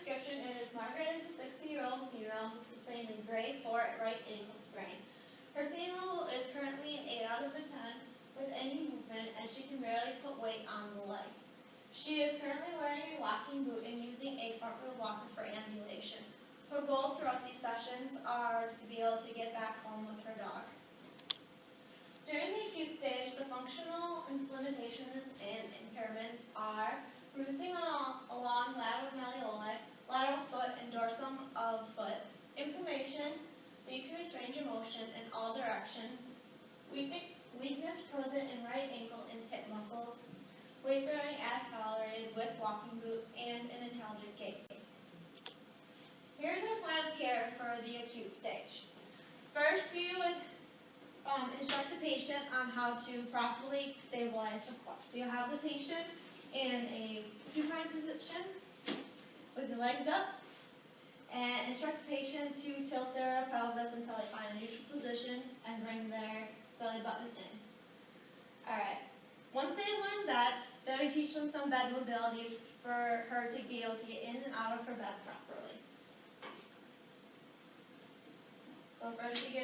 description is Margaret is a 60-year-old female who sustained a grade 4 right ankle sprain. Her pain level is currently an 8 out of a 10 with any movement, and she can barely put weight on the leg. She is currently wearing a walking boot and using a front-wheel walker for ambulation. Her goal throughout these sessions are to be able to get back home with her dog. During the acute stage, the functional limitations and impairments are bruising along lateral malleoli, lateral foot, and dorsum of foot, inflammation, decreased range of motion in all directions, weakness present in right ankle and hip muscles, weight bearing as tolerated with walking boot, and an intelligent gait. Here's our plan of care for the acute stage. First, we would instruct the patient on how to properly stabilize the core. So you'll have the patient in a supine position with the legs up, and instruct the patient to tilt their pelvis until they find a neutral position and bring their belly button in. Alright, once they learn that, then we teach them some bed mobility for her to be able to get in and out of her bed properly. So first she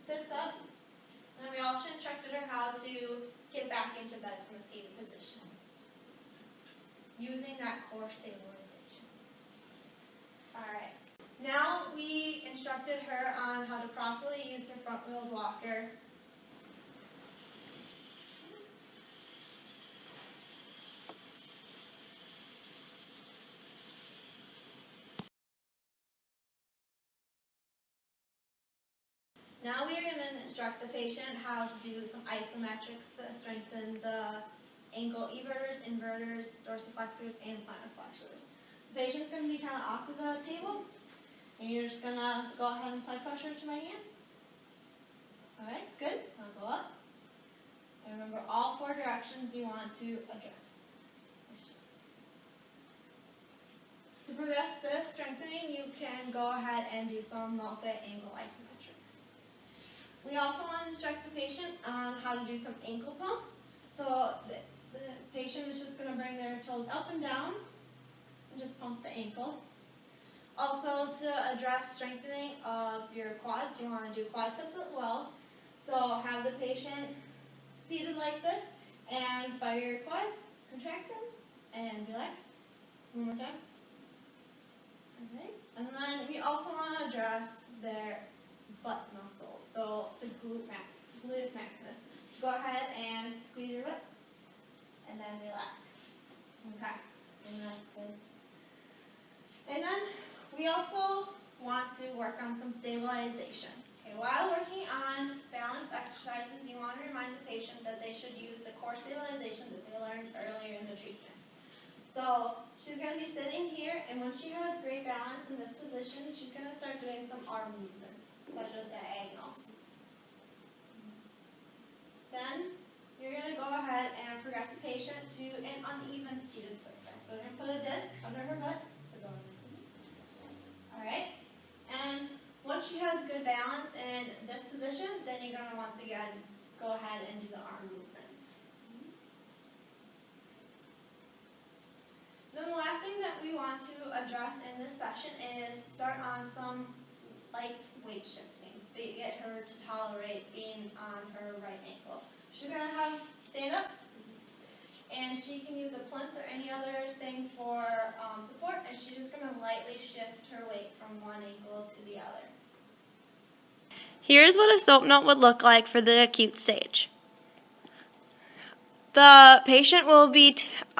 sits up, and we also instructed her how to get back into bed from a seated position, using that core stabilization. Alright, now we instructed her on how to properly use her front-wheeled walker. Now we are going to instruct the patient how to do some isometrics to strengthen the ankle everters, inverters, dorsiflexors, and plantar flexors. The patient's going to be kind of off of the table, and you're just going to go ahead and apply pressure to my hand. Alright, good. Now go up. And remember all 4 directions you want to address. To progress this strengthening, you can go ahead and do some multi-angle isometrics. We also want to instruct the patient on how to do some ankle pumps. So the patient is just going to bring their toes up and down and just pump the ankles. Also, to address strengthening of your quads, you want to do quadriceps as well. So have the patient seated like this and fire your quads, contract them, and relax. One more time. Okay. And then we also want to address their butt muscles, so the gluteus maximus. Go ahead and squeeze your butt, and then relax. Okay, and that's good. And then we also want to work on some stabilization. Okay, while working on balance exercises, you want to remind the patient that they should use the core stabilization that they learned earlier in the treatment. So she's going to be sitting here, and when she has great balance in this position, she's going to start doing some arm movements, such as diagonals. Then you're going to go ahead and progress the patient to an uneven seated surface. So we're going to put a disc under her butt. So go Alright, and once she has good balance in this position, then you're going to once again go ahead and do the arm movements. Then the last thing that we want to address in this session is start on some light weight shifting to get her to tolerate being on her right ankle. She's going to have stand up, and she can use a plinth or any other thing for support, and she's just going to lightly shift her weight from one ankle to the other. Here's what a SOAP note would look like for the acute stage. The patient will be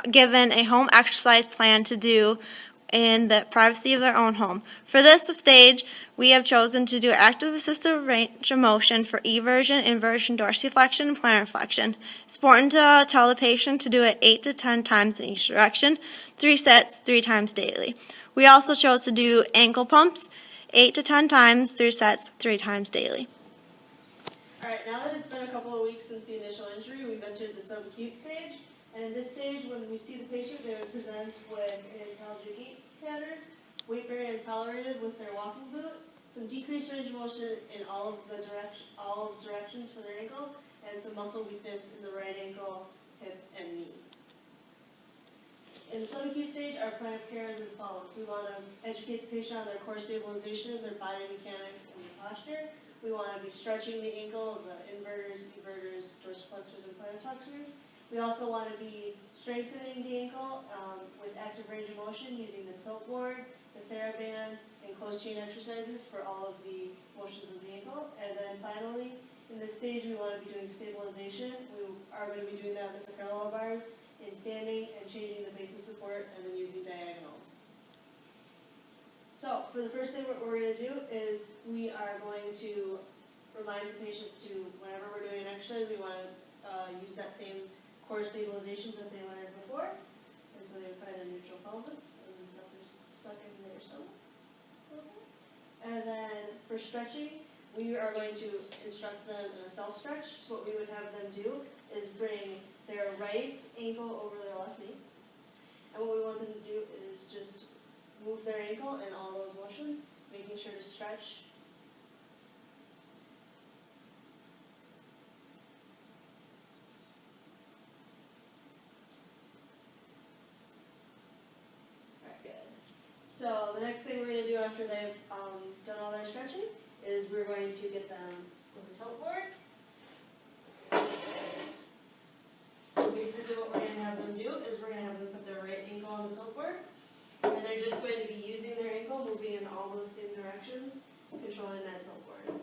given a home exercise plan to do in the privacy of their own home. For this stage, we have chosen to do active assistive range of motion for eversion, inversion, dorsiflexion, and plantar flexion. It's important to tell the patient to do it 8 to 10 times in each direction, 3 sets, 3 times daily. We also chose to do ankle pumps 8 to 10 times, 3 sets, 3 times daily. Alright, now that it's been a couple of weeks since the initial injury, we've entered the subacute stage. And in this stage, when we see the patient, they would present with an intelligent gait pattern, weight bearing as tolerated with their walking boot, some decreased range of motion in all directions for their ankle, and some muscle weakness in the right ankle, hip, and knee. in the subacute stage, our plan of care is as follows. We want to educate the patient on their core stabilization, their body mechanics, and their posture. We want to be stretching the ankle, the inverters, everters, dorsiflexors, and plantar flexors. We also want to be strengthening the ankle with active range of motion using the tilt board, the TheraBand, and close chain exercises for all of the motions of the ankle. And then finally, in this stage, we want to be doing stabilization. We are going to be doing that with the parallel bars in standing and changing the base of support and then using diagonals. So for the first thing what we're going to do is we are going to remind the patient to, whenever we're doing an exercise, we want to use that same core stabilization that they learned before. And so they find a neutral pelvis and then suck in their stomach. And then for stretching, we are going to instruct them in a self-stretch. So what we would have them do is bring their right ankle over their left knee. And what we want them to do is just move their ankle in all those motions, making sure to stretch. Alright, good. So the next thing we're going to do after they've done all their stretching is we're going to get them with a tilt board. Basically what we're going to have them do is we're going to have them put their right ankle on the tilt board. And they're just going to be using their ankle, moving in all those same directions, controlling that tilt board.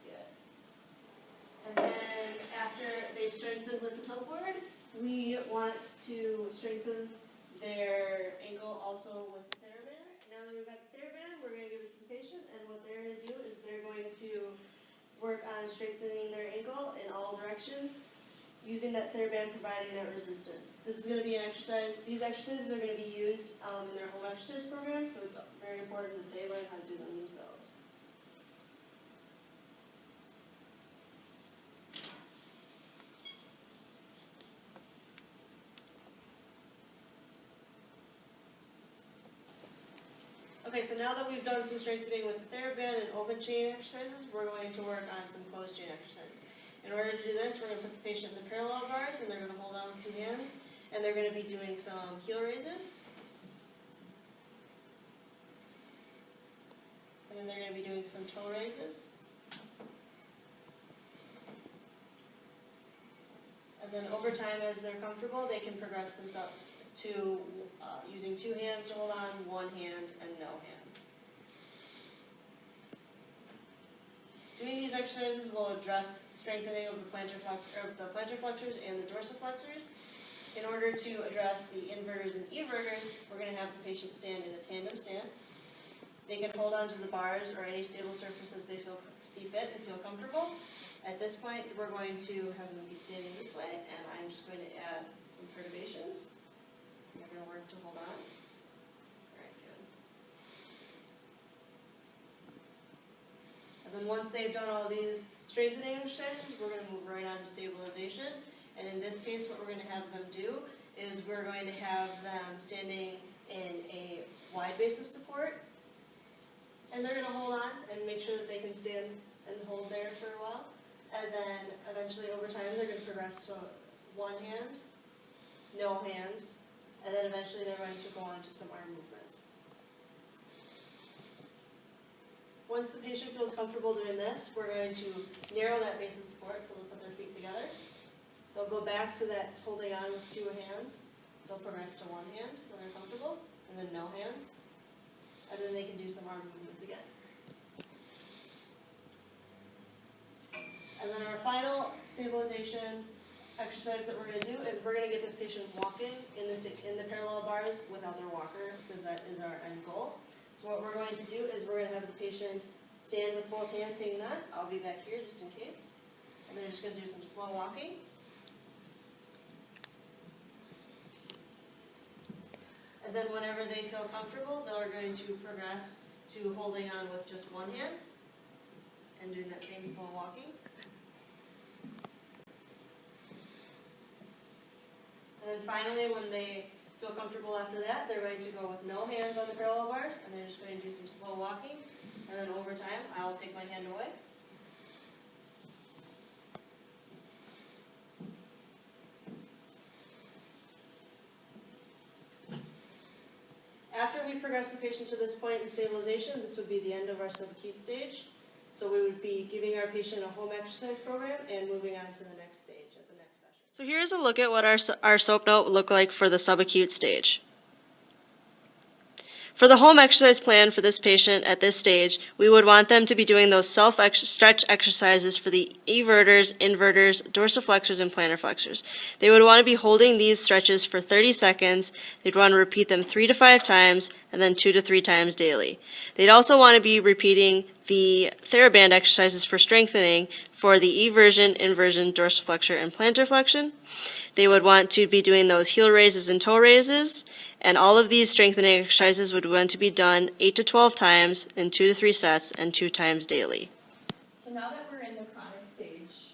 Good. And then after they've strengthened with the tilt board, we want to strengthen their ankle also with the TheraBand. Now that we've got the TheraBand, we're going to give it to the patient, and what they're going to do is they're going to work on strengthening their ankle in all directions, using that TheraBand providing that resistance. This is going to be an exercise. These exercises are going to be used in their home exercise program, so it's very important that they learn how to do them themselves. Okay, so now that we've done some strengthening with the TheraBand and open chain exercises, we're going to work on some closed chain exercises. In order to do this, we're going to put the patient in the parallel bars, and they're going to hold on with two hands, and they're going to be doing some heel raises. And then they're going to be doing some toe raises. And then over time, as they're comfortable, they can progress themselves to using two hands to hold on, one hand, and no hands. Doing these exercises will address strengthening of the plantar flexors and the dorsiflexors. In order to address the inverters and everters, we're going to have the patient stand in a tandem stance. They can hold on to the bars or any stable surfaces they see fit and feel comfortable. At this point, we're going to have them be standing this way, and I'm just going to add some perturbations. They're going to work to hold on. All right, good. And then once they've done all these strengthening exercises, we're going to move right on to stabilization. And in this case, what we're going to have them do is we're going to have them standing in a wide base of support. And they're going to hold on and make sure that they can stand and hold there for a while. And then eventually over time, they're going to progress to one hand, no hands, and then eventually they're going to go on to some arm movements. Once the patient feels comfortable doing this, we're going to narrow that base of support, so they'll put their feet together. They'll go back to that holding on with two hands. They'll progress to one hand when they're comfortable, and then no hands. And then they can do some arm movements again. And then our final stabilization exercise that we're going to do is we're going to get this patient walking in the parallel bars without their walker, because that is our end goal. So what we're going to do is we're going to have the patient stand with both hands hanging on. I'll be back here just in case. And they're just going to do some slow walking. And then whenever they feel comfortable, they're going to progress to holding on with just one hand and doing that same slow walking. And then finally, when they feel comfortable after that, they're going to go with no hands on the parallel bars, and they're just going to do some slow walking, and And then over time, I'll take my hand away. After we progress the patient to this point in stabilization, this would be the end of our subacute stage. So we would be giving our patient a home exercise program and moving on to the next stage at the next session. So here's a look at what our SOAP note would look like for the subacute stage. For the home exercise plan for this patient at this stage, we would want them to be doing those self-stretch exercises for the everters, inverters, dorsiflexors, and plantar flexors. They would want to be holding these stretches for 30 seconds. They'd want to repeat them 3 to 5 times, and then 2 to 3 times daily. They'd also want to be repeating the TheraBand exercises for strengthening for the eversion, inversion, dorsiflexor, and plantar flexion. They would want to be doing those heel raises and toe raises, and all of these strengthening exercises would want to be done 8 to 12 times in 2 to 3 sets and 2 times daily. So now that we're in the chronic stage,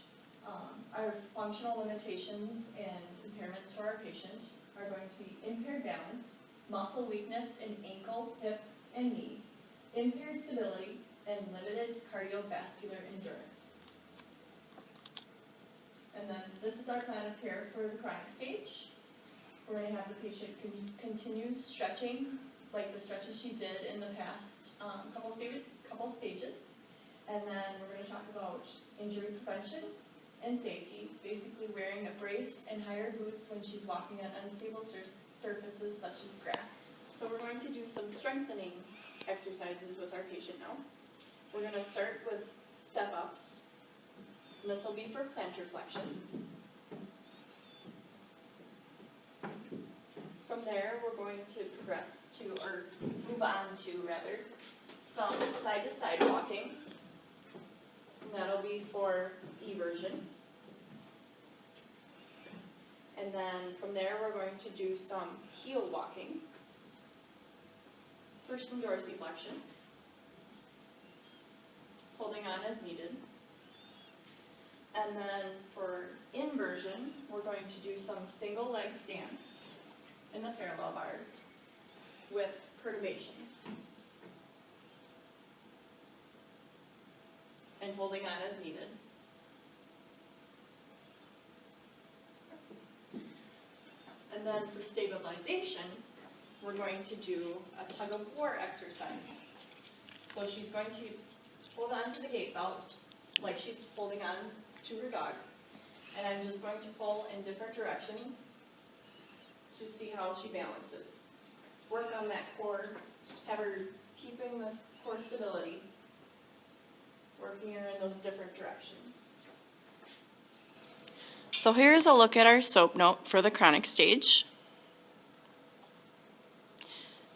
our functional limitations and impairments for our patient are going to be impaired balance, muscle weakness in ankle, hip, and knee, impaired stability, and limited cardiovascular endurance. And then this is our plan of care for the chronic stage. We're going to have the patient continue stretching like the stretches she did in the past couple stages. And then we're going to talk about injury prevention and safety, basically wearing a brace and higher boots when she's walking on unstable surfaces such as grass. So we're going to do some strengthening exercises with our patient now. We're going to start with step-ups. And this will be for plantar flexion. From there, we're going to progress to, or move on to rather, some side-to-side walking. And that'll be for eversion. And then from there, we're going to do some heel walking for some dorsiflexion, holding on as needed. And then for inversion, we're going to do some single leg stance in the parallel bars with perturbations. And holding on as needed. And then for stabilization, we're going to do a tug of war exercise. So she's going to hold on to the gait belt like she's holding on to her dog. And I'm just going to pull in different directions to see how she balances. Work on that core, have her keeping this core stability, working her in those different directions. So here's a look at our SOAP note for the chronic stage.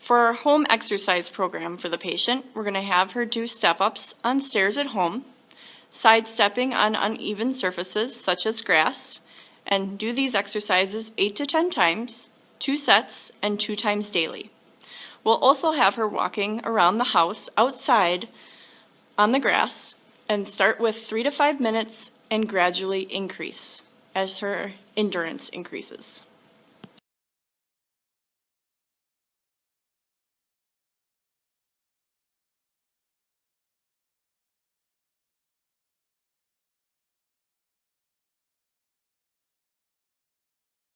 For our home exercise program for the patient, we're going to have her do step-ups on stairs at home, sidestepping on uneven surfaces such as grass, and do these exercises 8 to 10 times, 2 sets, and 2 times daily. We'll also have her walking around the house outside on the grass and start with 3 to 5 minutes and gradually increase as her endurance increases.